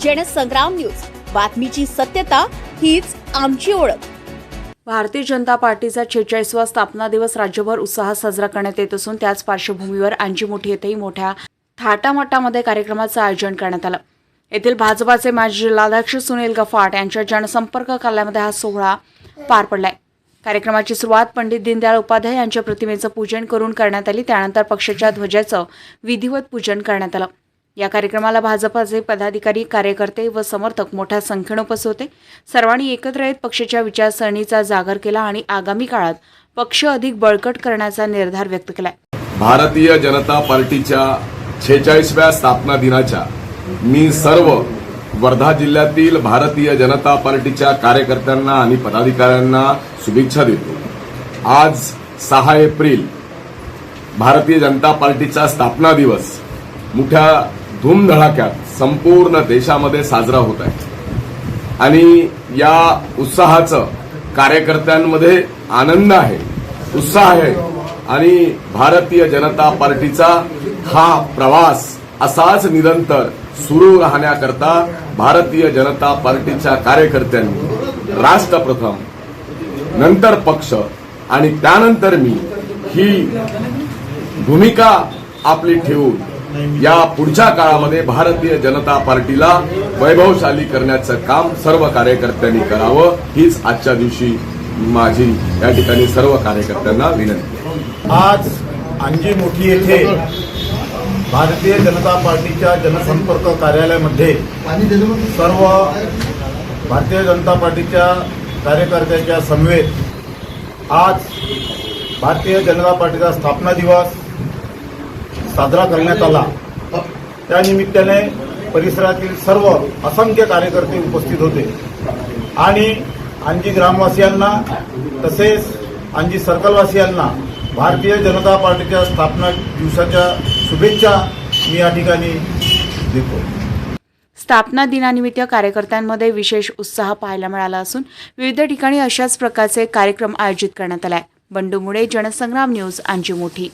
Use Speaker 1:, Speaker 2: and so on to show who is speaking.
Speaker 1: Jansangram news, बातमीची सत्यता हीच आमची ओळख।
Speaker 2: भारतीय जनता पार्टीचा 46वा स्थापना दिवस राज्यभर उत्साहात साजरा करण्यात येत असून त्याच पार्श्वभूमीवर अंजीमुठी येथेही मोठ्या थाटामाटामध्ये कार्यक्रमाचं आयोजन करण्यात आलं। येथील भाजपाचे माजी जिल्हाध्यक्ष सुनील गफाट यांच्या जनसंपर्क कार्यालयामध्ये हा सोहळा पार पडलाय। कार्यक्रमाची सुरुवात पंडित दीनदयाळ उपाध्याय यांच्या प्रतिमेचं पूजन करून करण्यात आली। त्यानंतर पक्षाच्या ध्वजाचं विधिवत पूजन करण्यात आलं। या कार्यक्रमाला भाजपाचे पदाधिकारी, कार्यकर्ते व समर्थक मोठ्या संख्येने उपस्थित होते। सर्वांनी एकत्र येत पक्षाच्या विचारसरणीचा जागर केला आणि आगामी काळात पक्ष अधिक बळकट करण्याचा निर्धार व्यक्त केला।
Speaker 3: भारतीय जनता पार्टीच्या 46व्या स्थापना दिनाच्या मी सर्व वर्धा जिल्ह्यातील भारतीय जनता पार्टीच्या कार्यकर्त्यांना आणि पदाधिकाऱ्यांना शुभेच्छा देतो। आज 6 एप्रिल भारतीय जनता पार्टीचा स्थापना दिवस मोठ्या धूमधडाक्यात संपूर्ण देशामध्ये साजरा होत आहे आणि या उत्साहाचं कार्यकर्त्यांमध्ये आनंद आहे, उत्साह आहे आणि भारतीय जनता पार्टीचा हा प्रवास असाच निरंतर सुरू राहण्याकरता भारतीय जनता पार्टीच्या कार्यकर्त्यांनी राष्ट्रप्रथम, नंतर पक्ष आणि त्यानंतर मी ही भूमिका आपली ठेवून या पुढच्या काळामध्ये भारतीय जनता पार्टीला वैभवशाली करण्याचं काम सर्व कार्यकर्त्यांनी करावं, हीच आजच्या दिवशी माझी या ठिकाणी सर्व कार्यकर्त्यांना विनंती।
Speaker 4: आज अंजीमुठी येथे भारतीय जनता पार्टीच्या जनसंपर्क कार्यालयामध्ये सर्व भारतीय जनता पार्टीच्या कार्यकर्त्यांच्या समवेत आज भारतीय जनता पार्टीचा स्थापना दिवस साजरा करण्यात आला। त्यानिमित्ताने परिसरातील सर्व असंख्य कार्यकर्ते उपस्थित होते आणि अंजी ग्रामवासियांना तसेच अंजी सर्कलवासियांना भारतीय जनता पार्टीच्या स्थापना दिवसाच्या शुभेच्छा मी या ठिकाणी देतो।
Speaker 2: स्थापना दिनानिमित्त कार्यकर्त्यांमध्ये विशेष उत्साह पाहायला मिळाला असून विविध ठिकाणी अशाच प्रकारचे कार्यक्रम आयोजित करण्यात आले। बंडू मुळे, जनसंग्राम न्यूज, अंजीमुठी।